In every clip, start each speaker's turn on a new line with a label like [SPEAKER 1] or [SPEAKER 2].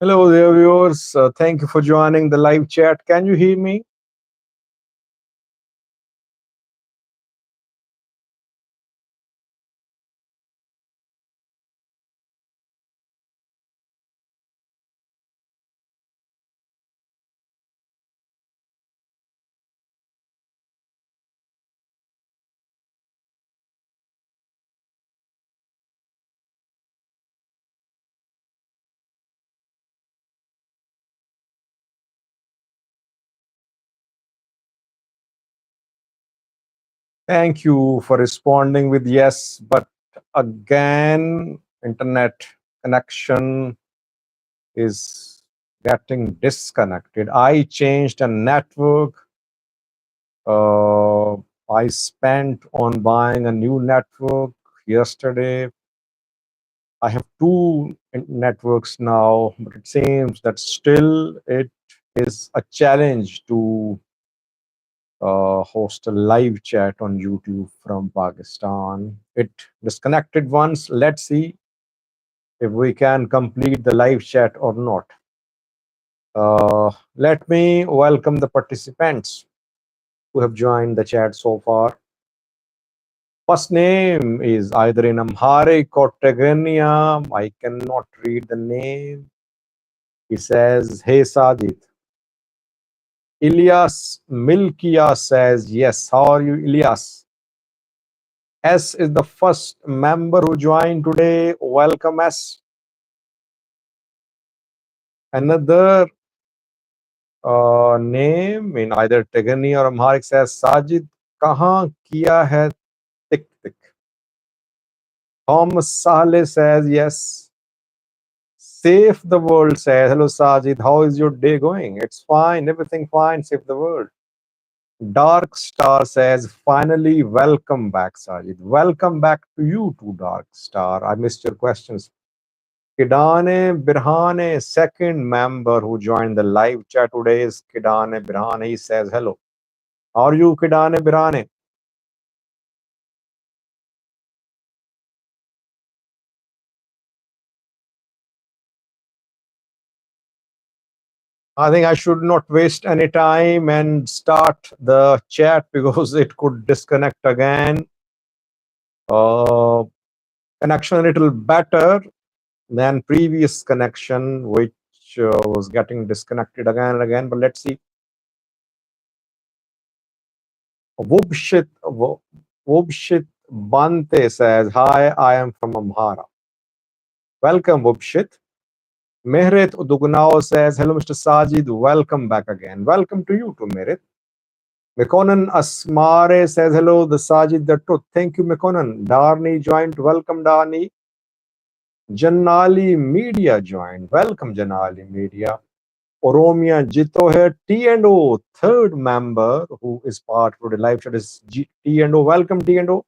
[SPEAKER 1] Hello there, viewers. Thank you for joining the live chat. Can you hear me? Thank you for responding with yes, but again, internet connection is getting disconnected. I changed a network. Uh, I spent on buying a new network yesterday. I have two networks now, but it seems that still it is a challenge to host a live chat on YouTube from Pakistan. It disconnected once. Let's see if we can complete the live chat or not. Let me welcome the participants who have joined the chat so far. First name is either in Amharic or Tigrinya. I cannot read the name. He says, Hey Sajid. Ilyas Milkia says, Yes. How are you, Ilyas? S is the first member who joined today. Welcome, S. Another name in either Tigani or Amharic says Sajid. Kahan kiya hai tik tik. Thomas Saleh says yes. Save the world says hello Sajid. How is your day going? It's fine. Everything fine. Save the world. Dark Star says finally welcome back Sajid. Welcome back to you too, Dark Star. I missed your questions. Kidane Birhane, second member who joined the live chat today is Kidane Birhane. He says, hello. How are you, Kidane Birhane? I think I should not waste any time and start the chat because it could disconnect again. Uh, Connection a little better than previous connection, which was getting disconnected again and again. But let's see. Wubshit, Wubshit Bante says, hi, I am from Amhara. Welcome, Wubshit. Mehret Udugunao says, hello, Mr. Sajid. Welcome back again. Welcome to you too, Mehret. Mekonan Asmare says, hello, the Sajid the Truth. Thank you, Mekonan. Darni joined. Welcome, Darni. Janali Media joined. Welcome, Janali Media. Oromia Jito here. T&O, third member who is part of the live chat is T&O. Welcome, T&O.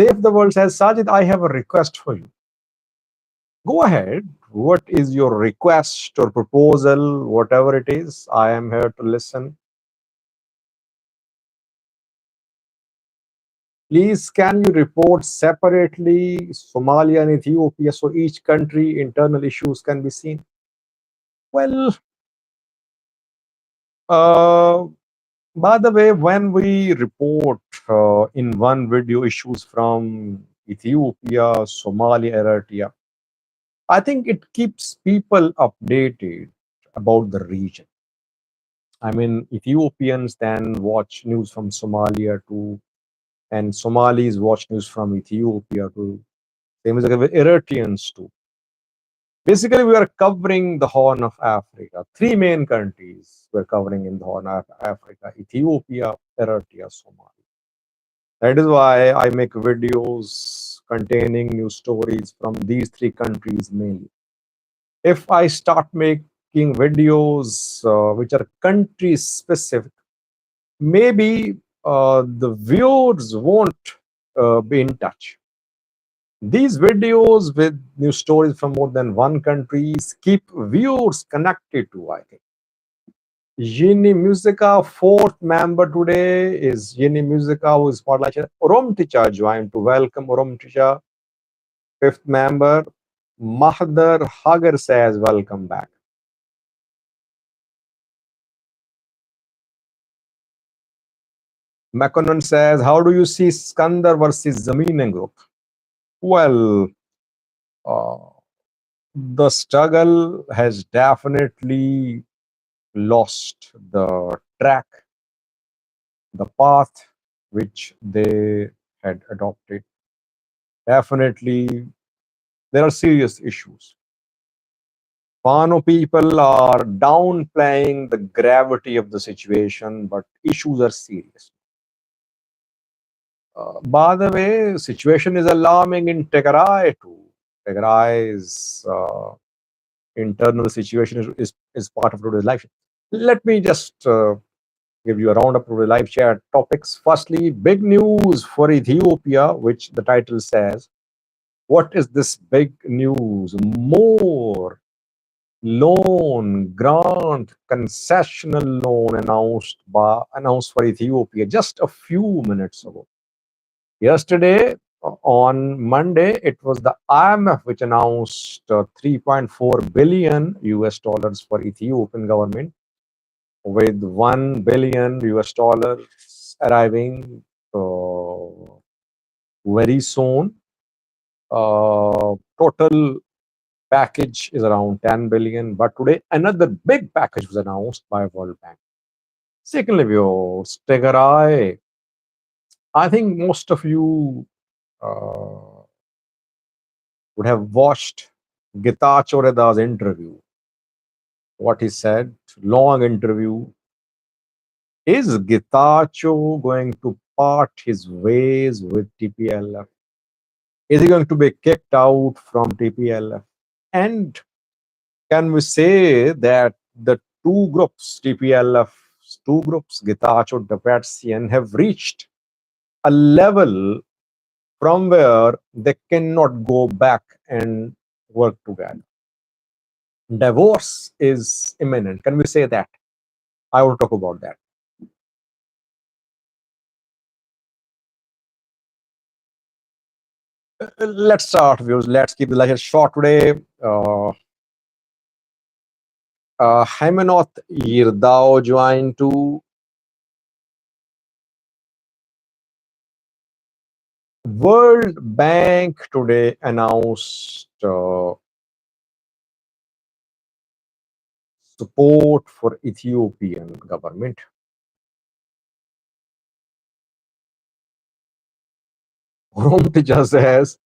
[SPEAKER 1] Save the World says, Sajid, I have a request for you. Go ahead. What is your request or proposal, whatever it is? I am here to listen. Please, can you report separately Somalia and Ethiopia so each country internal issues can be seen? Well, by the way, when we report in one video issues from Ethiopia, Somalia, Eritrea, I think it keeps people updated about the region. I mean, Ethiopians then watch news from Somalia too, and Somalis watch news from Ethiopia too. Same as with Eritreans too. Basically, we are covering the Horn of Africa. Three main countries we're covering in the Horn of Africa: Ethiopia, Eritrea, Somalia. That is why I make videos containing news stories from these three countries mainly. If I start making videos which are country specific, maybe the viewers won't be in touch. These videos with news stories from more than one country keep viewers connected to, I think. Yeni Musica, fourth member today is Yeni Musica, who is part like Oromticha joined to welcome Oromticha, fifth member. Mahdar Hagar says, welcome back. Makonnen says, how do you see Skandar versus Zameen Group? Well, uh, the struggle has definitely lost the track, the path which they had adopted. Definitely, there are serious issues. Fano people are downplaying the gravity of the situation, but issues are serious. By the way, situation is alarming in Tigray too. Tigray's internal situation is part of today's life. Let me just give you a roundup of the live chat topics. Firstly, big news for Ethiopia, which the title says. What is this big news? More loan grant concessional loan announced for Ethiopia just a few minutes ago. Yesterday, on Monday, it was the IMF which announced 3.4 billion US dollars for Ethiopian government, with 1 billion US dollars arriving very soon. Total package is around 10 billion, but today another big package was announced by World Bank. Secondly, viewers, Tegarai, I think most of you uh, would have watched Getachew Reda's interview. What he said, long interview. Is Getachew going to part his ways with TPLF? Is he going to be kicked out from TPLF? And can we say that the two groups, TPLF's two groups, Getachew and Debretsion, have reached a level from where they cannot go back and work together? Divorce is imminent. Can we say that? I will talk about that. Let's start, viewers. Let's keep the lecture short today. Haimanoth Yirdao joined to World Bank today announced support for Ethiopian government. Romtija says,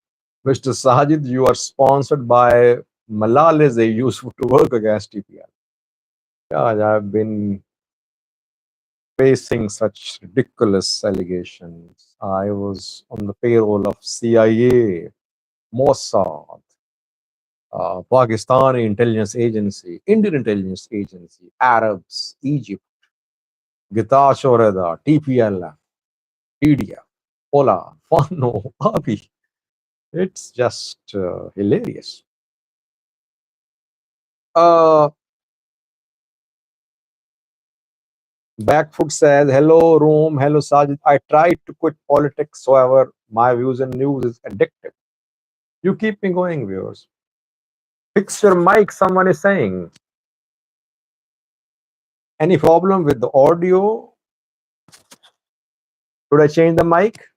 [SPEAKER 1] Mr. Sajid, you are sponsored by Malala. They used to work against TPL. Yeah, I've been facing such ridiculous allegations. I was on the payroll of CIA, Mossad, Pakistani intelligence agency, Indian intelligence agency, Arabs, Egypt, Gita Shoreda, TPLF, TDF, Ola, Fano, Abi. It's just hilarious. Uh, Backfoot says, hello, Rome. Hello, Sajid. I tried to quit politics, however, my views and news is addictive. You keep me going, viewers. Fix your mic, someone is saying. Any problem with the audio? Should I change the mic?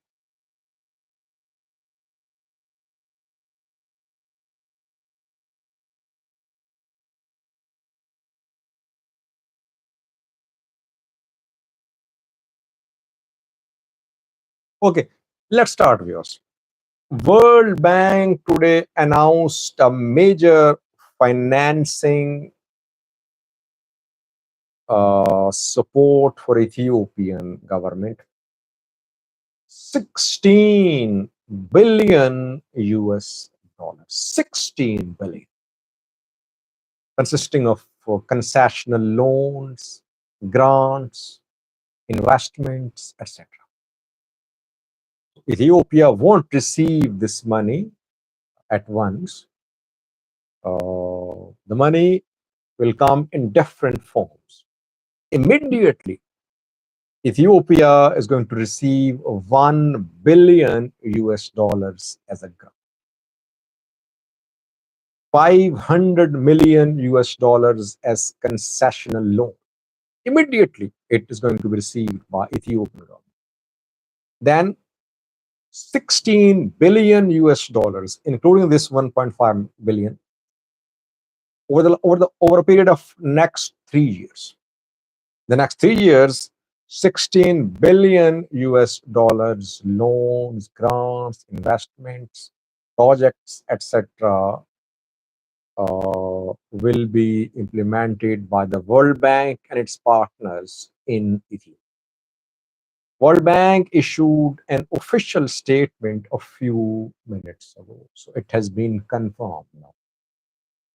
[SPEAKER 1] Okay, let's start, viewers. World Bank today announced a major financing support for Ethiopian government. 16 billion US dollars. 16 billion, consisting of concessional loans, grants, investments, etc. Ethiopia won't receive this money at once. The money will come in different forms. Immediately, Ethiopia is going to receive 1 billion US dollars as a grant. 500 million US dollars as concessional loan. Immediately, it is going to be received by Ethiopian government. Then 16 billion US dollars, including this 1.5 billion, over a period of next 3 years. The next 3 years, 16 billion US dollars loans, grants, investments, projects, etc. Will be implemented by the World Bank and its partners in Ethiopia. World Bank issued an official statement a few minutes ago, so it has been confirmed now.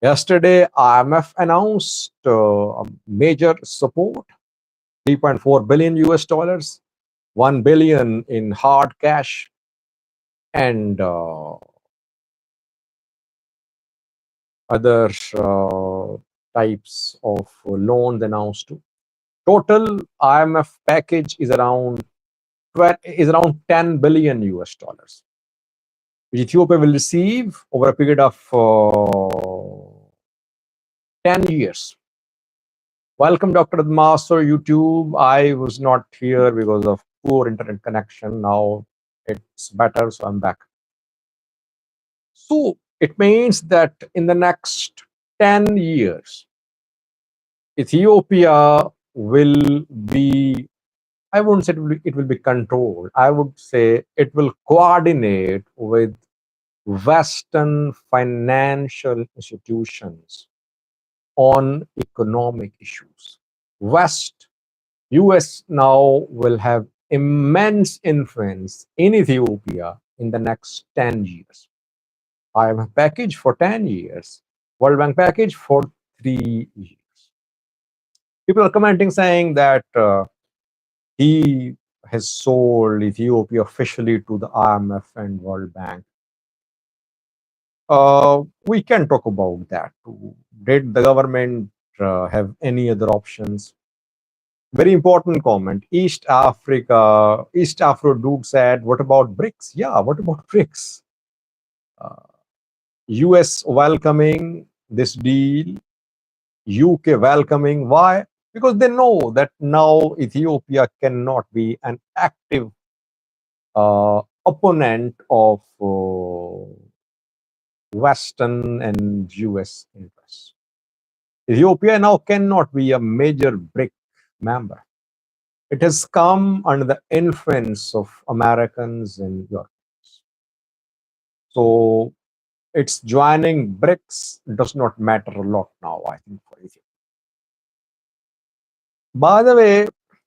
[SPEAKER 1] Yesterday, IMF announced a major support, 3.4 billion US dollars, 1 billion in hard cash, and other types of loans announced too. Total IMF package is around 10 billion US dollars, which Ethiopia will receive over a period of 10 years. Welcome, Dr. Master YouTube. I was not here because of poor internet connection. Now it's better, so I'm back. So it means that in the next 10 years, Ethiopia will be, I wouldn't say it will be controlled. I would say it will coordinate with Western financial institutions on economic issues. West, US now will have immense influence in Ethiopia in the next 10 years. IMF package for 10 years, World Bank package for 3 years. People are commenting saying that he has sold Ethiopia officially to the IMF and World Bank. We can talk about that too. Did the government have any other options? Very important comment. East Afro dude said, what about BRICS? Yeah, what about BRICS? US welcoming this deal, UK welcoming. Why? Because they know that now Ethiopia cannot be an active opponent of Western and US interests. Ethiopia now cannot be a major BRIC member. It has come under the influence of Americans and Europeans. So its joining BRICS does not matter a lot now, I think, for Ethiopia. By the way,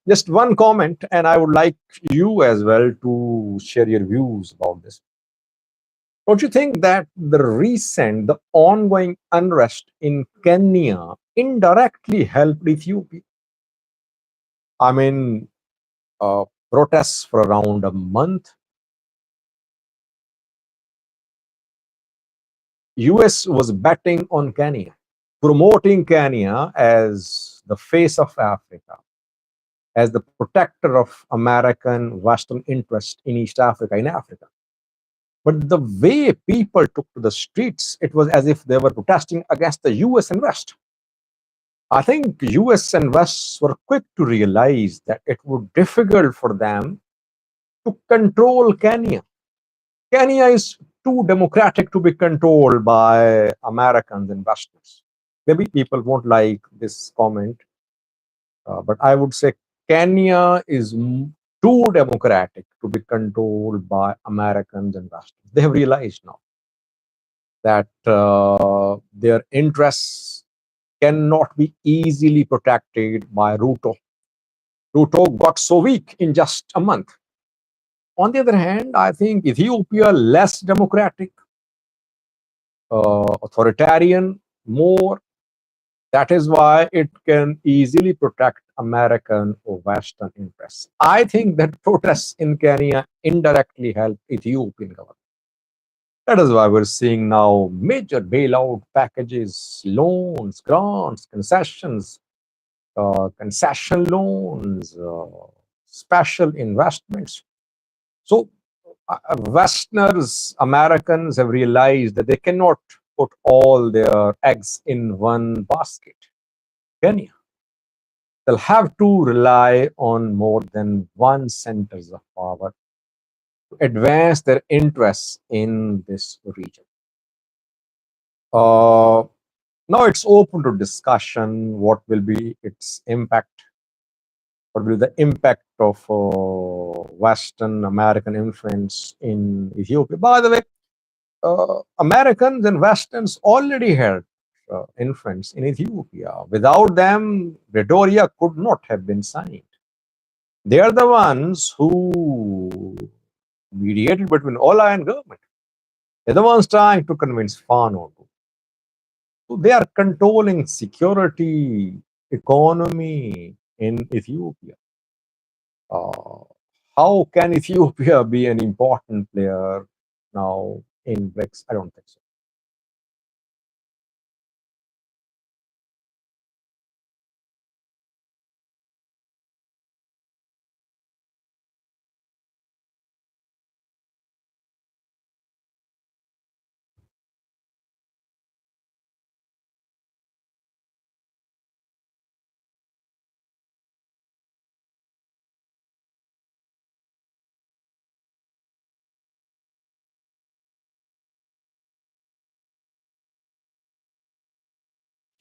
[SPEAKER 1] just one comment, and I would like you as well to share your views about this. Don't you think that the ongoing unrest in Kenya indirectly helped Ethiopia? I mean, protests for around a month. US was betting on Kenya, promoting Kenya as the face of Africa, as the protector of American Western interest in East Africa, in Africa. But the way people took to the streets, it was as if they were protesting against the US and West. I think US and West were quick to realize that it would be difficult for them to control Kenya. Kenya is too democratic to be controlled by Americans and Westerners. Maybe people won't like this comment, but I would say Kenya is too democratic to be controlled by Americans and Westerners. They have realized now that their interests cannot be easily protected by Ruto. Ruto got so weak in just a month. On the other hand, I think Ethiopia less democratic, authoritarian, more. That is why it can easily protect American or Western interests. I think that protests in Kenya indirectly help Ethiopian government. That is why we're seeing now major bailout packages, loans, grants, concessions, concession loans, special investments. So Westerners, Americans have realized that they cannot put all their eggs in one basket. Kenya. They'll have to rely on more than one centers of power to advance their interests in this region. Uh, Now it's open to discussion. What will be its impact? What will be the impact of Western American influence in Ethiopia? By the way, Americans and Westerns already had influence in Ethiopia. Without them, Pretoria could not have been signed. They are the ones who mediated between Ola and government. They're the ones trying to convince Fano. So they are controlling security, economy in Ethiopia. Uh, how can Ethiopia be an important player now in BRICS? I don't think so.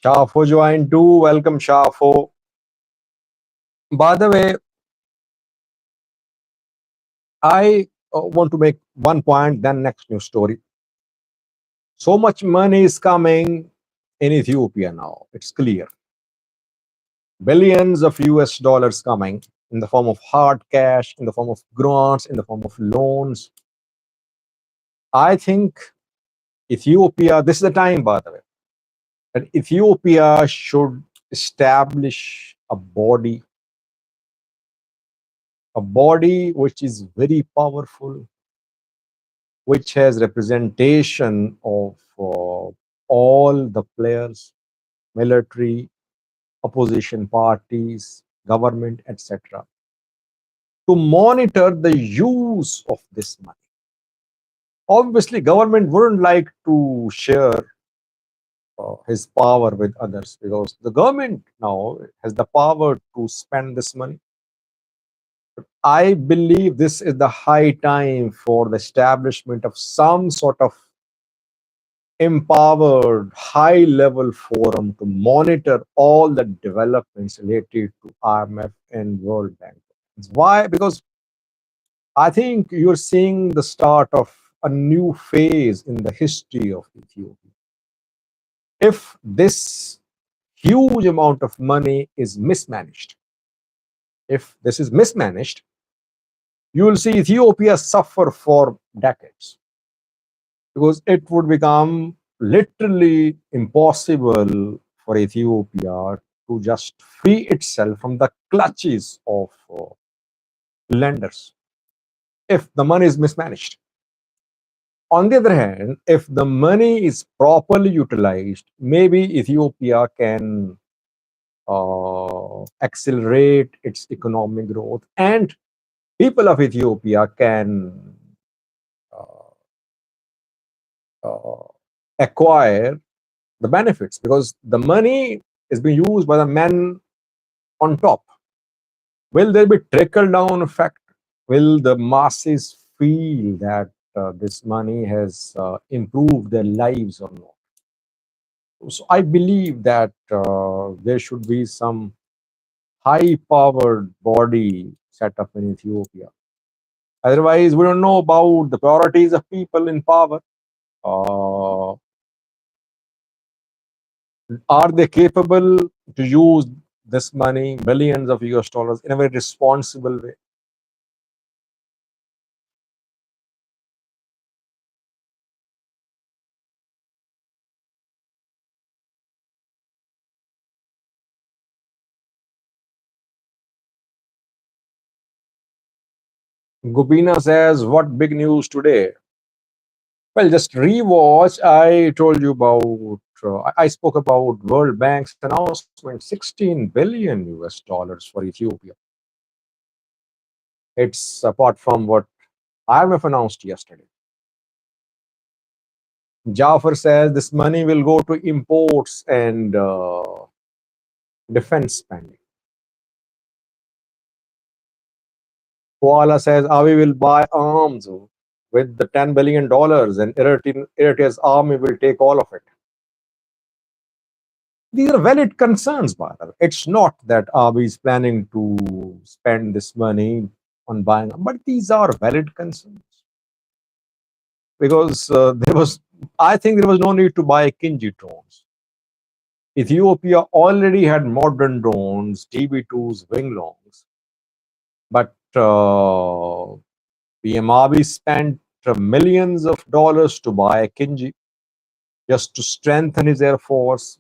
[SPEAKER 1] Shafo joined too. Welcome, Shafo. By the way, I want to make one point, then next news story. So much money is coming in Ethiopia now. It's clear. Billions of US dollars coming in the form of hard cash, in the form of grants, in the form of loans. I think Ethiopia, this is the time, by the way, that Ethiopia should establish a body which is very powerful, which has representation of all the players, military, opposition parties, government, etc., to monitor the use of this money. Obviously, government wouldn't like to share his power with others because the government now has the power to spend this money. I believe this is the high time for the establishment of some sort of empowered high level forum to monitor all the developments related to IMF and World Bank. Why? Because I think you're seeing the start of a new phase in the history of Ethiopia. If this huge amount of money is mismanaged, if this is mismanaged, you will see Ethiopia suffer for decades because it would become literally impossible for Ethiopia to just free itself from the clutches of lenders if the money is mismanaged. On the other hand, if the money is properly utilized, maybe Ethiopia can accelerate its economic growth and people of Ethiopia can uh, uh, acquire the benefits because the money is being used by the men on top. Will there be trickle down effect? Will the masses feel that this money has improved their lives or not? So I believe that there should be some high powered body set up in Ethiopia. Otherwise, we don't know about the priorities of people in power. Uh, are they capable to use this money, millions of US dollars, in a very responsible way? Gopina says, what big news today? Well, just rewatch. I told you about, I spoke about World Bank's announcement, 16 billion US dollars for Ethiopia. It's apart from what IMF announced yesterday. Jafar says this money will go to imports and defense spending. Koala says Avi will buy arms with the $10 billion and Eritrea's army will take all of it. These are valid concerns, by the way. It's not that Abiy is planning to spend this money on buying, but these are valid concerns because I think there was no need to buy Kinji drones. Ethiopia already had modern drones, TB2s, Winglongs, but PM Abiy spent millions of dollars to buy Kinji just to strengthen his air force.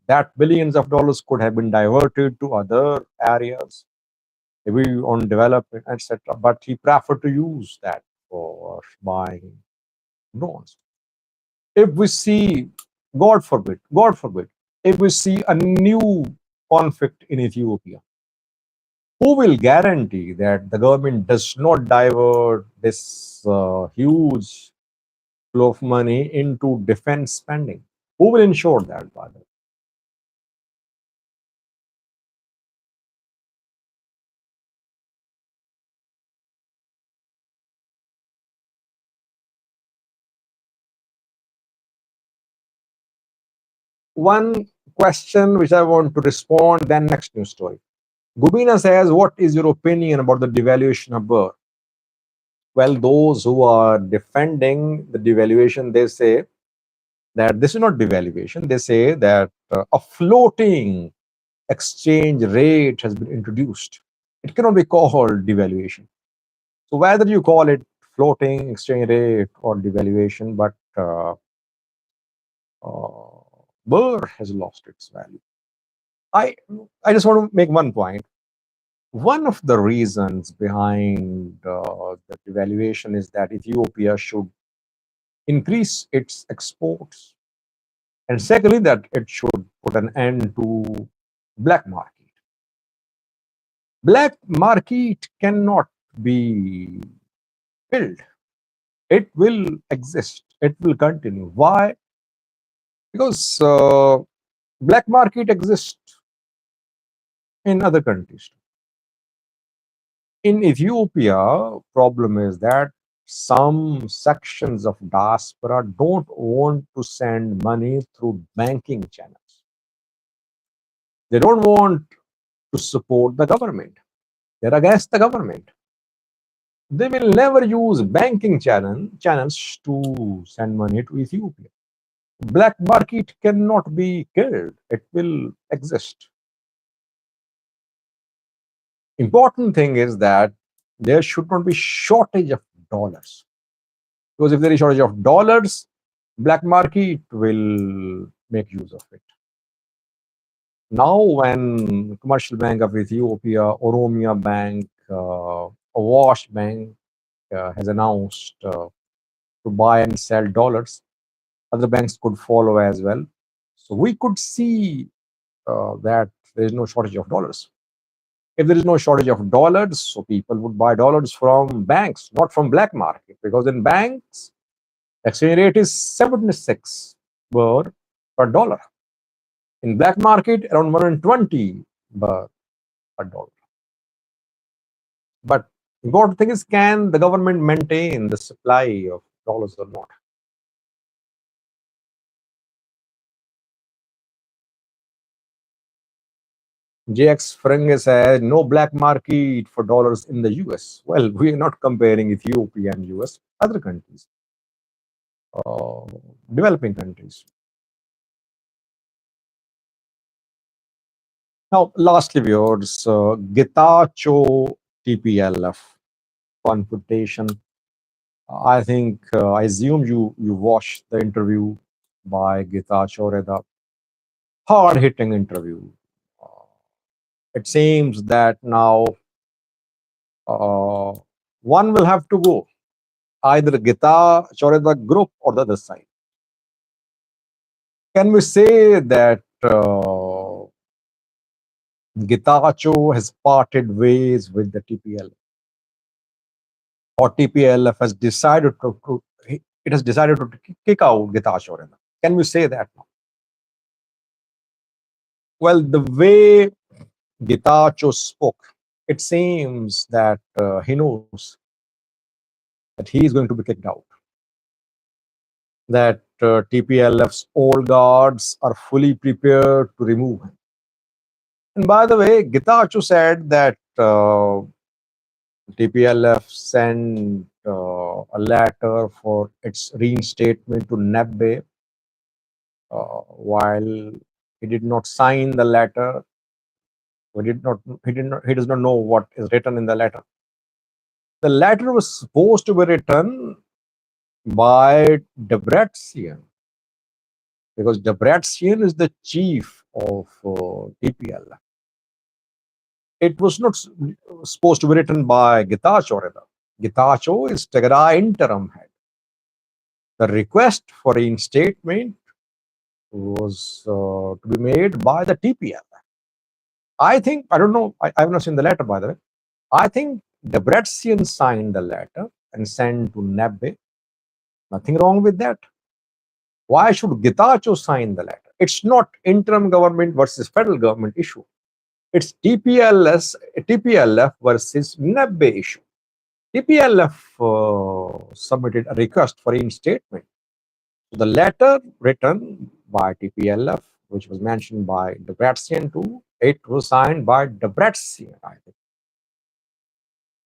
[SPEAKER 1] That billions of dollars could have been diverted to other areas, maybe on development, etc. But he preferred to use that for buying drones. If we see, God forbid, if we see a new conflict in Ethiopia, who will guarantee that the government does not divert this huge flow of money into defense spending? Who will ensure that, by the way? One question which I want to respond, then next news story. Gubina says, what is your opinion about the devaluation of birr? Well, those who are defending the devaluation, they say that this is not devaluation. They say that a floating exchange rate has been introduced. It cannot be called devaluation. So whether you call it floating exchange rate or devaluation, but birr has lost its value. I I just want to make one point. One of the reasons behind the devaluation is that Ethiopia should increase its exports, and secondly, that it should put an end to black market. Black market cannot be killed. It will exist. It will continue. Why? Because black market exists in other countries. In Ethiopia, problem is that some sections of diaspora don't want to send money through banking channels. They don't want to support the government. They're against the government. They will never use banking channels to send money to Ethiopia. Black market cannot be killed. It will exist. Important thing is that there should not be shortage of dollars. Because if there is shortage of dollars, black market will make use of it. Now, when Commercial Bank of Ethiopia, Oromia Bank, Awash Bank has announced to buy and sell dollars, other banks could follow as well. So we could see that there is no shortage of dollars. If there is no shortage of dollars, so people would buy dollars from banks, not from black market, because in banks exchange rate is 76 per dollar. In black market, around 120 per dollar. But important thing is, can the government maintain the supply of dollars or not? JX Ferengi says no black market for dollars in the US. Well, we are not comparing Ethiopia and US, other countries, uh, developing countries. Now, lastly, viewers, Getachew TPLF confrontation. I think I assume you watched the interview by Getachew, the hard hitting interview. Uh, it seems that now uh, one will have to go, either Gita Choreda group or the other side. Can we say that Getachew has parted ways with the TPLF, or TPLF has decided to it has decided to kick out Getachew Reda. Can we say that now? Well, the way Getachew spoke, it seems that he knows that he is going to be kicked out, that TPLF's old guards are fully prepared to remove him. And by the way, Getachew said that TPLF sent a letter for its reinstatement to Nebbe while he did not sign the letter. He does not know what is written in the letter. The letter was supposed to be written by Debretsion, because Debretsion is the chief of TPLF. It was not supposed to be written by Getachew rather. Getachew is Tigray interim head. The request for reinstatement was to be made by the TPLF. I think, I don't know, I have not seen the letter by the way. I think Debretsion signed the letter and sent to Nebbe. Nothing wrong with that. Why should Getachew sign the letter? It's not interim government versus federal government issue. It's TPLF versus Nebbe issue. TPLF submitted a request for reinstatement. The letter written by TPLF, which was mentioned by Debretsion too, it was signed by Debretsion, I think.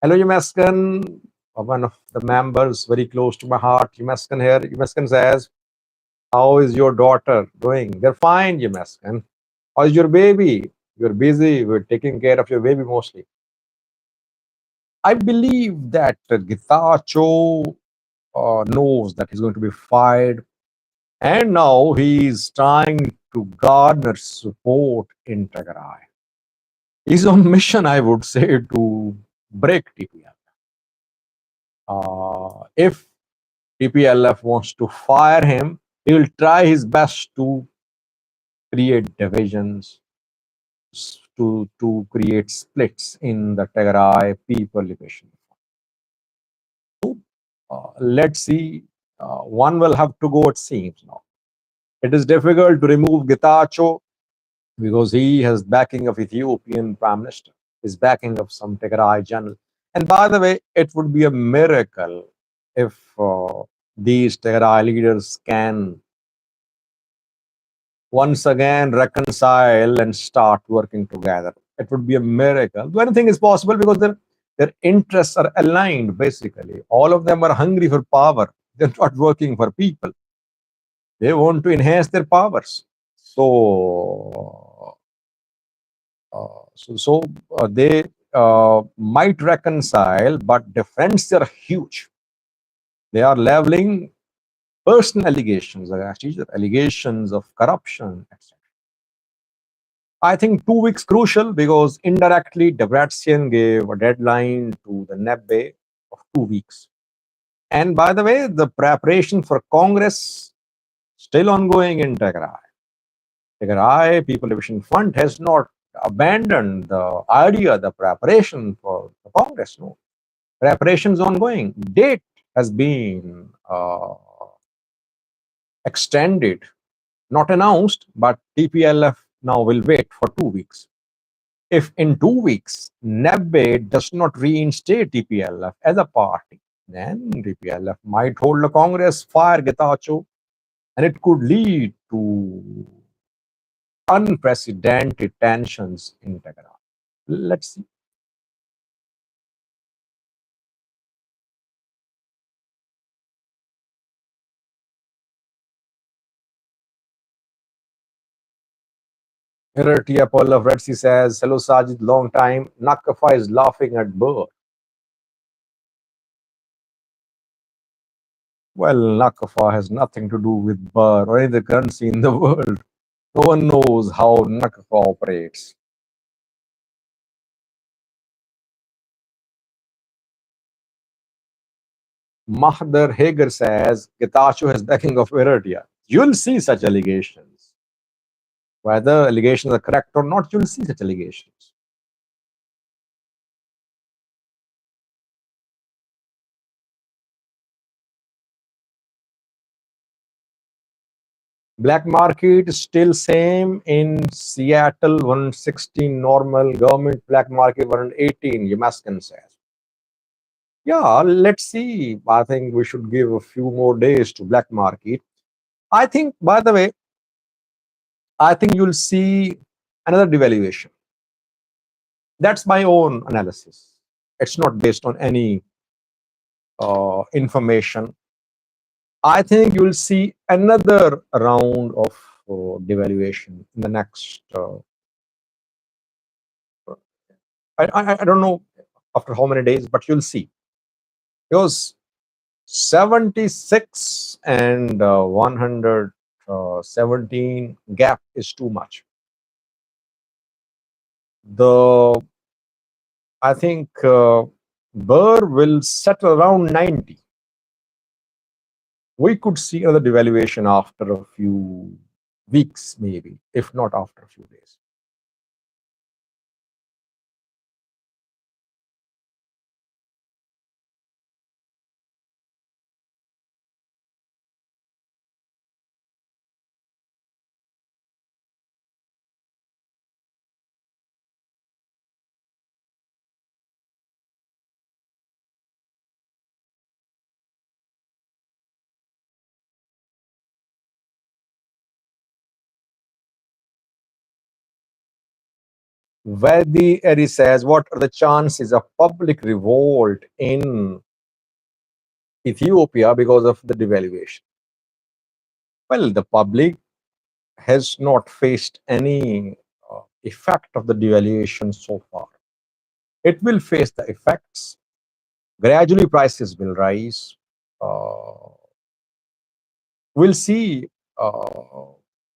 [SPEAKER 1] Hello, Yumeskan, one of the members very close to my heart. Yumeskan here. Yumeskan says, how is your daughter doing? They're fine, Yumeskan. How is your baby? You're busy. We're taking care of your baby mostly. I believe that Getachew knows that he's going to be fired, and now he's trying to garner support in Tigray. He's on mission, I would say, to break TPLF. If TPLF wants to fire him, he will try his best to create divisions, to create splits in the Tigray People Liberation Front. Let's see. One will have to go, it seems now. It is difficult to remove Getachew because he has backing of Ethiopian Prime Minister, his backing of some Tigray general. And by the way, it would be a miracle if these Tigray leaders can once again reconcile and start working together. It would be a miracle. Anything is possible because their interests are aligned, basically. All of them are hungry for power. They're not working for people. They want to enhance their powers. They might reconcile, but differences are huge. They are leveling personal allegations against each other, allegations of corruption, etc. I think 2 weeks crucial because indirectly Debretsion gave a deadline to the Nebbe of 2 weeks. And by the way, the preparation for Congress still ongoing in Tigray. Tigray People Liberation Front has not abandoned the idea, the preparation for the Congress. No, preparations ongoing. Date has been extended, not announced, but TPLF now will wait for 2 weeks. If in 2 weeks Nebbe does not reinstate TPLF as a party, then TPLF might hold a Congress, fire Getachew, and it could lead to unprecedented tensions in Tigray. Let's see. Here, Tia Paul of Red Sea says, hello Sajid, long time. Nakafa is laughing at Burr. Well, Nakafa has nothing to do with Burr or any other currency in the world. No one knows how Nakafa operates. Mahdar Hager says, Getachew has backing of Eritrea. You'll see such allegations. Whether allegations are correct or not, you'll see such allegations. Black market is still same in Seattle, 116 normal, government black market 118, Yamaskan says. Yeah, let's see. I think we should give a few more days to black market. I think, by the way, I think you'll see another devaluation. That's my own analysis. It's not based on any information. I think you'll see another round of devaluation in the next. I don't know after how many days, but you'll see because 76 and 117 gap is too much. The I think Burr will settle around 90. We could see another devaluation after a few weeks, maybe, if not after a few days. Vadi Eri says, what are the chances of public revolt in Ethiopia because of the devaluation? Well, the public has not faced any effect of the devaluation so far. It will face the effects. Gradually, prices will rise. Uh, we'll see.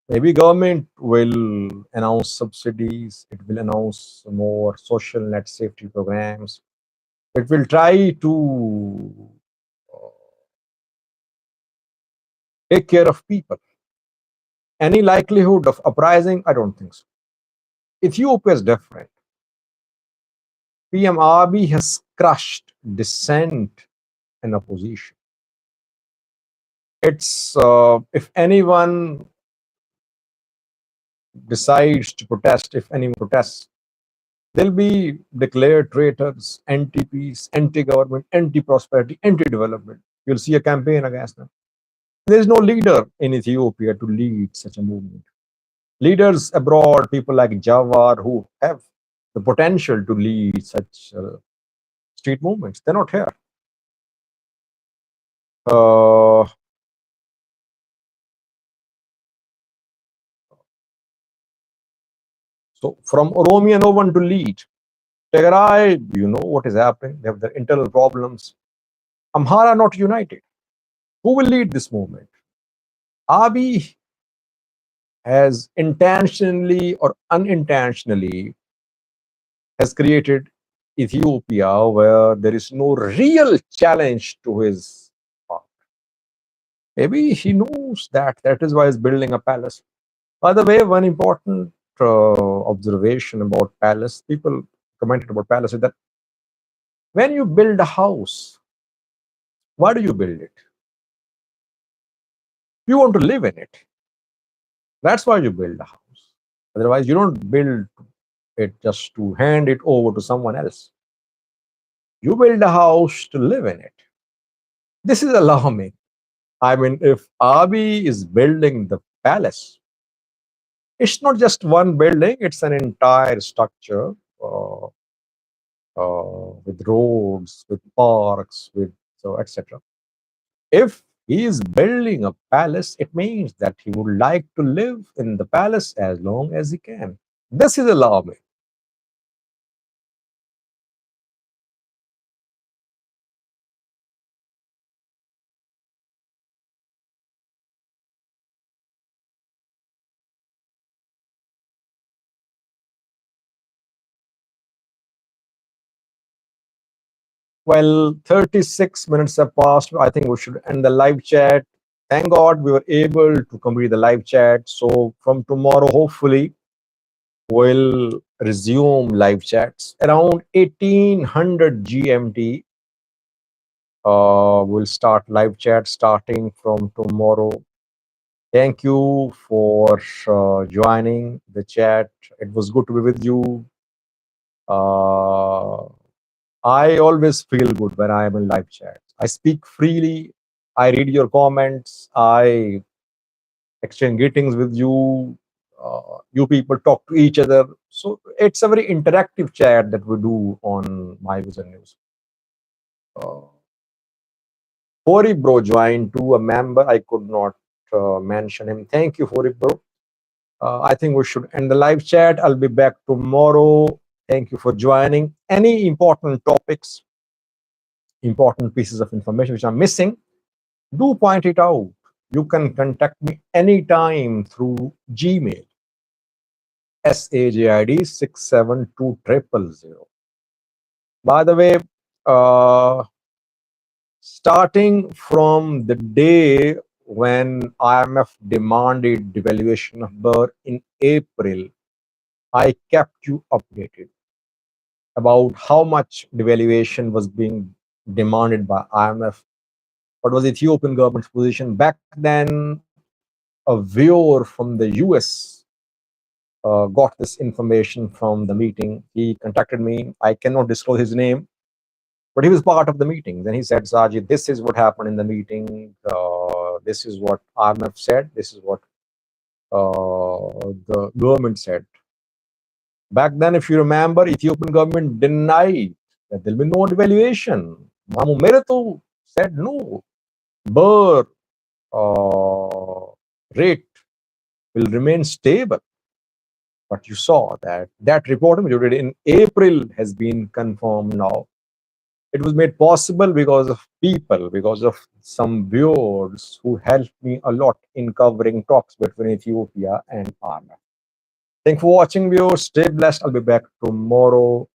[SPEAKER 1] Maybe government will announce subsidies. It will announce more social net safety programs. It will try to uh, take care of people. Any likelihood of uprising? I don't think so. Ethiopia is different. PM Abiy has crushed dissent and opposition. It's if anyone decides to protest, if anyone protests, they'll be declared traitors, anti-peace, anti-government, anti-prosperity, anti-development. You'll see a campaign against them. There is no leader in Ethiopia to lead such a movement. Leaders abroad, people like Jawar, who have the potential to lead such street movements, they're not here. Uh, so from Oromia, no one to lead. Tigray, you know what is happening. They have their internal problems. Amhara not united. Who will lead this movement? Abiy has intentionally or unintentionally has created Ethiopia where there is no real challenge to his power. Maybe he knows that. That is why he's building a palace. By the way, one important observation about palace, people commented about palace, is that when you build a house, why do you build it? You want to live in it. That's why you build a house. Otherwise, you don't build it just to hand it over to someone else. You build a house to live in it. This is alarming. I mean, if Abiy is building the palace, it's not just one building, it's an entire structure with roads, with parks, with so etc. If he is building a palace, it means that he would like to live in the palace as long as he can. This is alarming. Well, 36 minutes have passed. I think we should end the live chat. Thank God we were able to complete the live chat. So from tomorrow, hopefully, we'll resume live chats around 1800 GMT. We'll start live chat starting from tomorrow. Thank you for joining the chat. It was good to be with you. Uh, I always feel good when I am in live chat. I speak freely. I read your comments. I exchange greetings with you. You people talk to each other. So it's a very interactive chat that we do on My Vision News. Uh, Fori Bro joined to a member. I could not mention him. Thank you, Fori Bro. I think we should end the live chat. I'll be back tomorrow. Thank you for joining. Any important topics, important pieces of information which I'm missing, do point it out. You can contact me anytime through Gmail, SAJID672000. By the way, uh, starting from the day when IMF demanded devaluation of birr in April, I kept you updated about how much devaluation was being demanded by IMF. What was the Ethiopian government's position back then? A viewer from the US got this information from the meeting. He contacted me. I cannot disclose his name, but he was part of the meeting. Then he said, Sajid, this is what happened in the meeting. This is what IMF said. This is what the government said. Back then, if you remember, Ethiopian government denied that there will be no devaluation. Mamu Meretu said no. Birr rate will remain stable. But you saw that that report which you did in April has been confirmed now. It was made possible because of people, because of some viewers who helped me a lot in covering talks between Ethiopia and Arna. Thank you for watching, viewers. Stay blessed. I'll be back tomorrow.